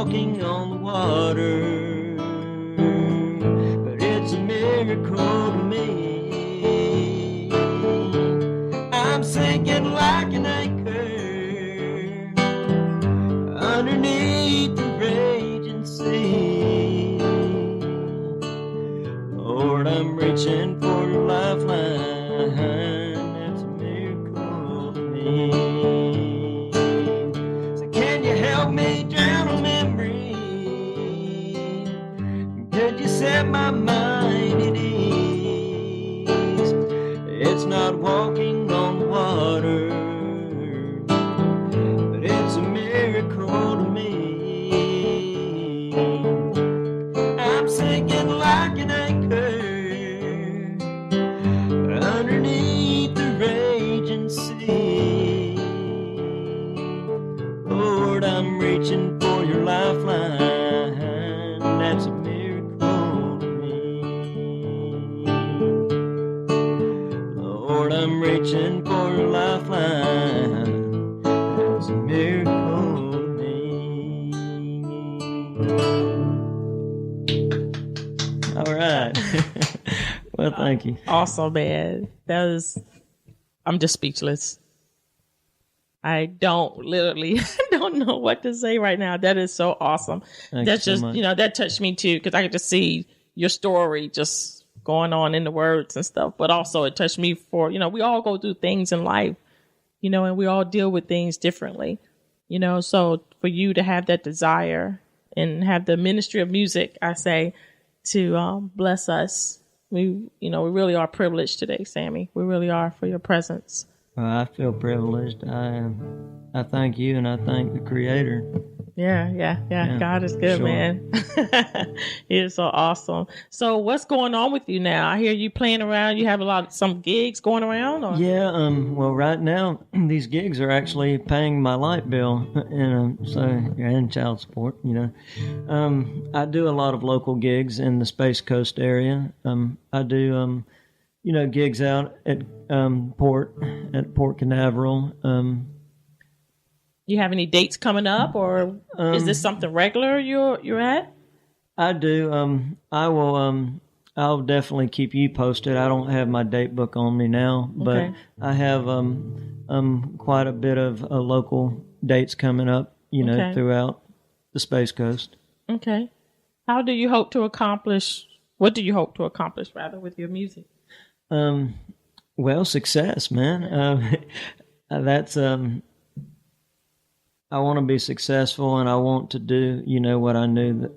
walking on the water, but it's a miracle to me. I'm sinking like an anchor underneath the raging sea. Lord, I'm reaching for your lifeline. That's a miracle to me. So can you help me drown a memory? Could you set my mind at ease? It's not walking on water, but it's a miracle to me. I'm sinking like an anchor underneath the raging sea. Lord, I'm reaching for your lifeline. That's a miracle to me. Lord, I'm reaching for your lifeline. That's a miracle to me. All right. Well, thank you. Awesome, man. I'm just speechless. I don't know what to say right now. That is so awesome. Thanks so much. That touched me too, because I could just see your story just going on in the words and stuff. But also it touched me for, we all go through things in life, and we all deal with things differently, so for you to have that desire and have the ministry of music, I say, to bless us. We really are privileged today, Sammy. We really are, for your presence. Well, I feel privileged. I thank you, and I thank the Creator. Yeah. God is good, sure. Man. He is so awesome. So what's going on with you now? I hear you playing around. You have some gigs going around? Or? Yeah, well, right now, these gigs are actually paying my light bill, and child support, I do a lot of local gigs in the Space Coast area. I do, gigs out at Port Canaveral. You have any dates coming up, or is this something regular you're at? I do. I will. I'll definitely keep you posted. I don't have my date book on me now, but okay. I have quite a bit of local dates coming up. Okay. Throughout the Space Coast. Okay. What do you hope to accomplish rather with your music? Well, success, man. That's I want to be successful, and I want to do, what I know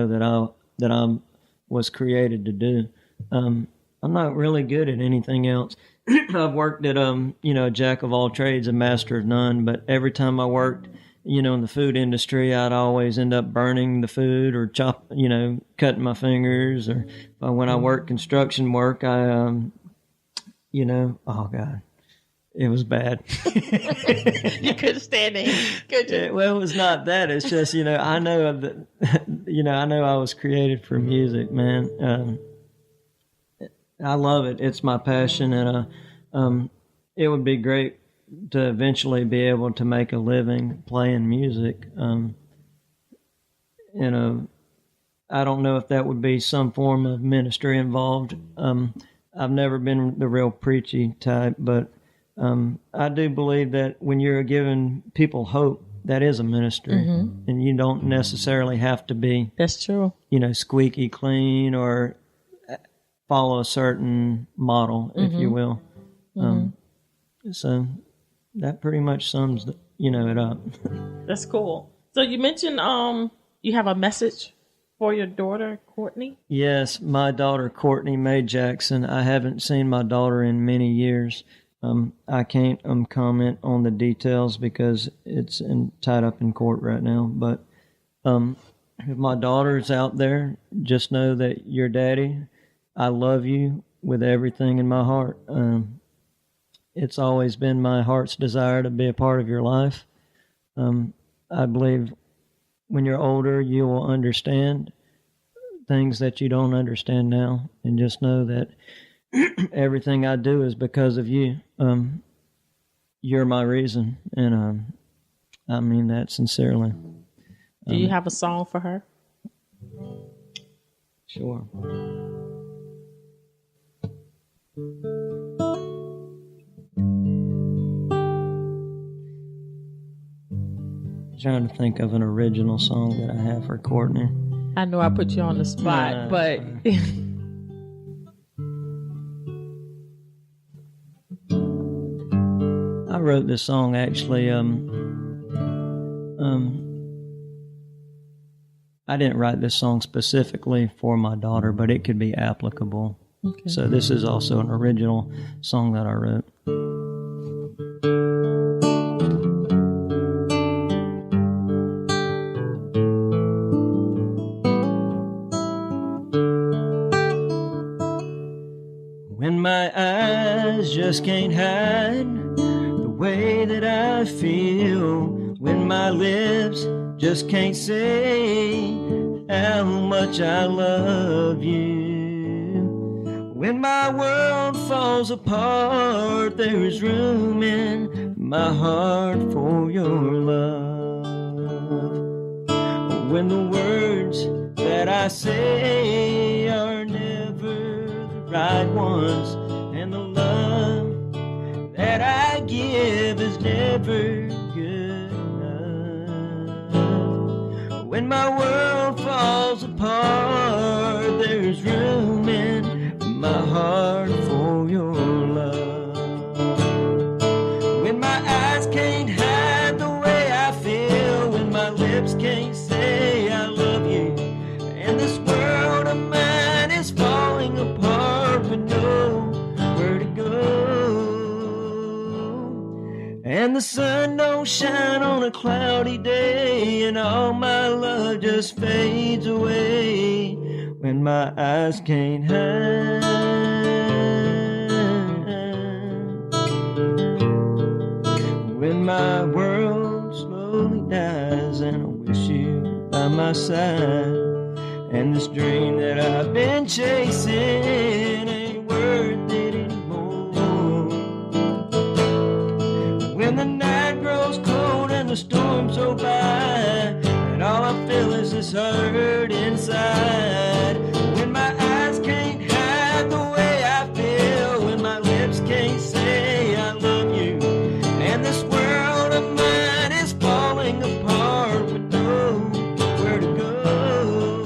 that I was created to do. I'm not really good at anything else. I've worked at a jack of all trades, a master of none. But every time I worked, in the food industry, I'd always end up burning the food or cutting my fingers. Or when I worked construction work, I, oh God. It was bad. You couldn't stand it, could you? Well, it was not that. It's just, I know that, I know I was created for music, man. I love it. It's my passion, and it would be great to eventually be able to make a living playing music. I don't know if that would be some form of ministry involved. I've never been the real preachy type, but I do believe that when you're giving people hope, that is a ministry, mm-hmm. and you don't necessarily have to be. That's true. Squeaky clean or follow a certain model, mm-hmm. if you will. Mm-hmm. So that pretty much sums it up. That's cool. So you mentioned you have a message for your daughter, Courtney? Yes, my daughter, Courtney Mae Jackson. I haven't seen my daughter in many years. I can't comment on the details because it's tied up in court right now. But if my daughter's out there, just know that your daddy, I love you with everything in my heart. It's always been my heart's desire to be a part of your life. I believe when you're older, you will understand things that you don't understand now. And just know that everything I do is because of you. You're my reason, and I mean that sincerely. Do you have a song for her? Sure. Trying to think of an original song that I have for Courtney. I know I put you on the spot, but I wrote this song actually. I didn't write this song specifically for my daughter, but it could be applicable. Okay. So this is also an original song that I wrote. When my eyes just can't hide the way that I feel, when my lips just can't say how much I love you, when my world falls apart, there is room in my heart for your love. When the words that I say are never the right ones, and the love that I give is never good enough. When my world falls apart, there's room in my heart for your love. When my eyes can't hide the way I feel, when my lips can't say I love you, and this world of mine is falling apart with nowhere to go, and the sun don't shine on a cloudy day, and all my love just fades away, when my eyes can't hide, when my world slowly dies, and I wish you by my side, and this dream that I've been chasing ain't worth it anymore. When the night grows cold and the storms go by, and all I feel is this hurt inside. When my eyes can't hide the way I feel, when my lips can't say I love you, and this world of mine is falling apart with nowhere to go,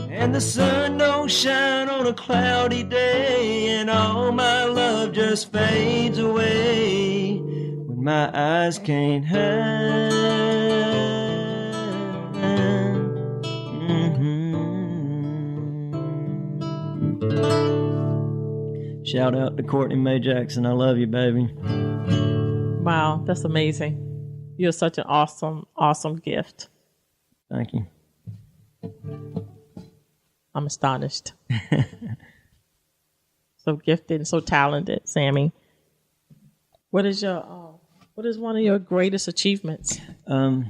and the sun don't shine on a cloudy day, and all my love just fades away, when my eyes can't hide. Shout out to Courtney Mae Jackson. I love you, baby. Wow, that's amazing. You're such an awesome, awesome gift. Thank you. I'm astonished. So gifted and so talented, Sammy. What is one of your greatest achievements? Oh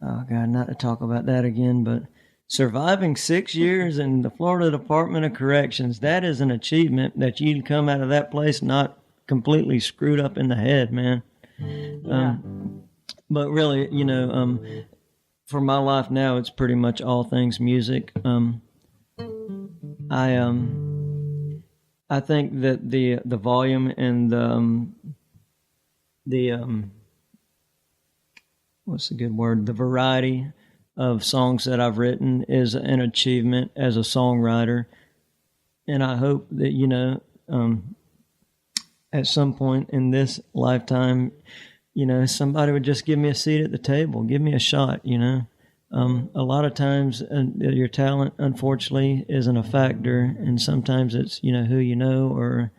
God, not to talk about that again, but surviving 6 years in the Florida Department of Corrections, that is an achievement, that you come out of that place not completely screwed up in the head, man. Yeah. But really, for my life now, it's pretty much all things music. I think that the volume and the what's the good word? The variety of songs that I've written is an achievement as a songwriter, and I hope that at some point in this lifetime, somebody would just give me a seat at the table, give me a shot. A lot of times your talent, unfortunately, isn't a factor, and sometimes it's who you know, or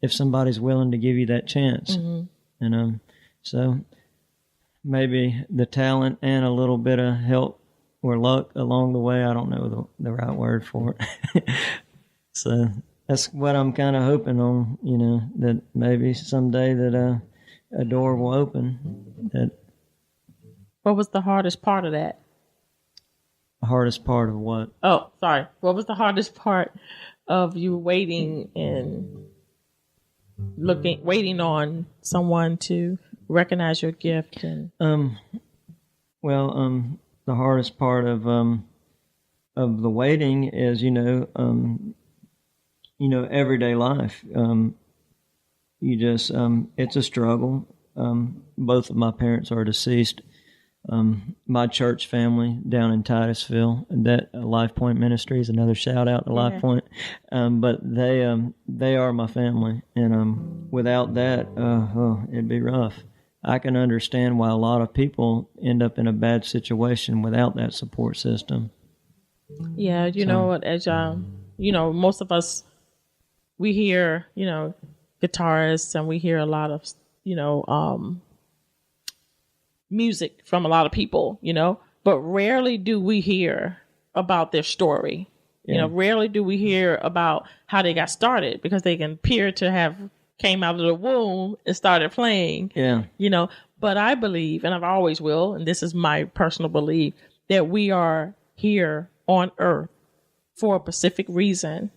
if somebody's willing to give you that chance. Mm-hmm. So maybe the talent and a little bit of help or luck along the way. I don't know the right word for it. So that's what I'm kind of hoping on, that maybe someday that a door will open. What was the hardest part of that? The hardest part of what? Oh, sorry. What was the hardest part of you waiting and waiting on someone to recognize your gift? And the hardest part of the waiting is, everyday life. You just, it's a struggle. Both of my parents are deceased. My church family down in Titusville, that Life Point Ministries, another shout out to Life Point. But they are my family, and without that, it'd be rough. I can understand why a lot of people end up in a bad situation without that support system. Yeah, you know what? As most of us, we hear guitarists, and we hear a lot of music from a lot of people, but rarely do we hear about their story. Yeah. Rarely do we hear about how they got started, because they can appear to have came out of the womb and started playing. Yeah. But I believe, and I've always will, and this is my personal belief, that we are here on earth for a specific reason,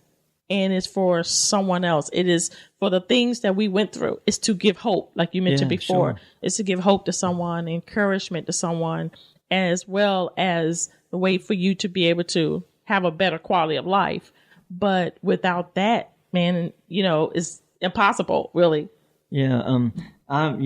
and it's for someone else. It is for the things that we went through. It's to give hope, like you mentioned before. Sure. It's to give hope to someone, encouragement to someone, as well as the way for you to be able to have a better quality of life. But without that, man, it's impossible, really. Yeah. I've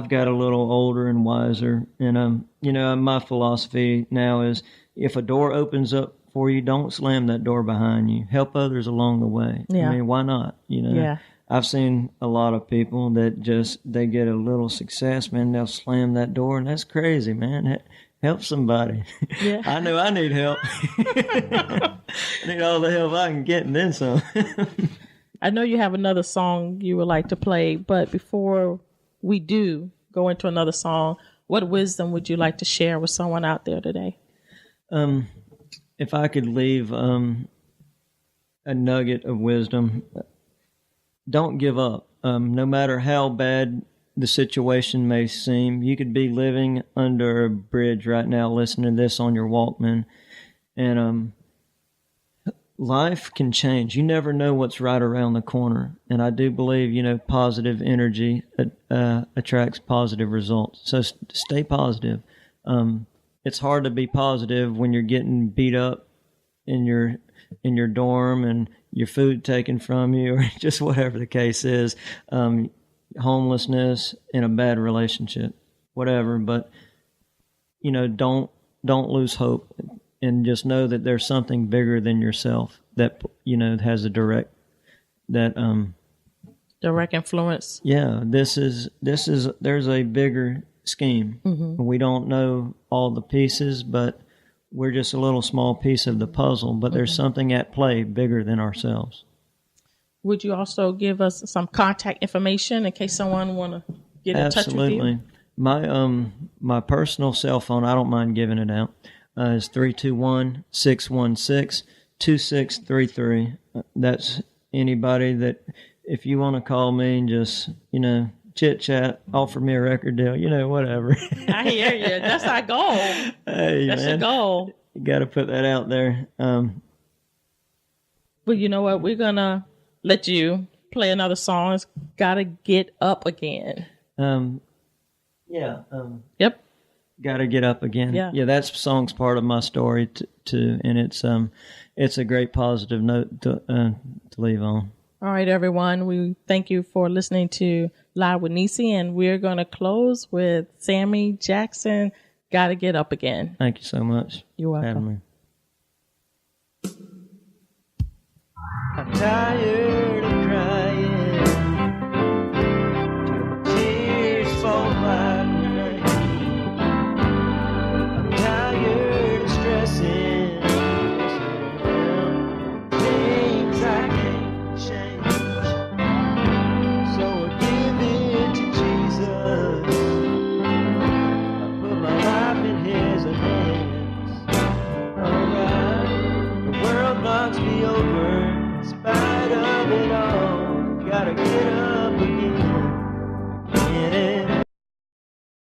got a little older and wiser, and my philosophy now is, if a door opens up for you, don't slam that door behind you. Help others along the way. Yeah. I mean, why not? Yeah. I've seen a lot of people that they get a little success, man, they'll slam that door, and that's crazy, man. Help somebody. Yeah. I know I need help. I need all the help I can get, and then some. I know you have another song you would like to play, but before we do go into another song, what wisdom would you like to share with someone out there today? If I could leave a nugget of wisdom, don't give up. No matter how bad the situation may seem, you could be living under a bridge right now listening to this on your Walkman, and life can change. You never know what's right around the corner, and I do believe, positive energy attracts positive results. So stay positive. It's hard to be positive when you're getting beat up in your dorm and your food taken from you, or just whatever the case is, homelessness, in a bad relationship, whatever. But don't lose hope, and just know that there's something bigger than yourself that has a direct influence. Yeah, there's a bigger scheme. Mm-hmm. We don't know all the pieces, but we're just a little small piece of the puzzle. But there's something at play bigger than ourselves. Would you also give us some contact information in case someone want to get in touch with you? Absolutely. My personal cell phone, I don't mind giving it out, is 321-616-2633. That's anybody that, if you want to call me and just, chit chat, offer me a record deal, whatever. I hear you. That's our goal. Hey, that's man, your goal. You got to put that out there. But you know what? We're going to let you play another song. It's Gotta Get Up Again. Yep. Gotta Get Up Again. Yeah, that song's part of my story too, and it's a great positive note to leave on. All right, everyone. We thank you for listening to Live with Necee, and we're going to close with Sammy Jackson, Gotta Get Up Again. Thank you so much. You're welcome. I'm tired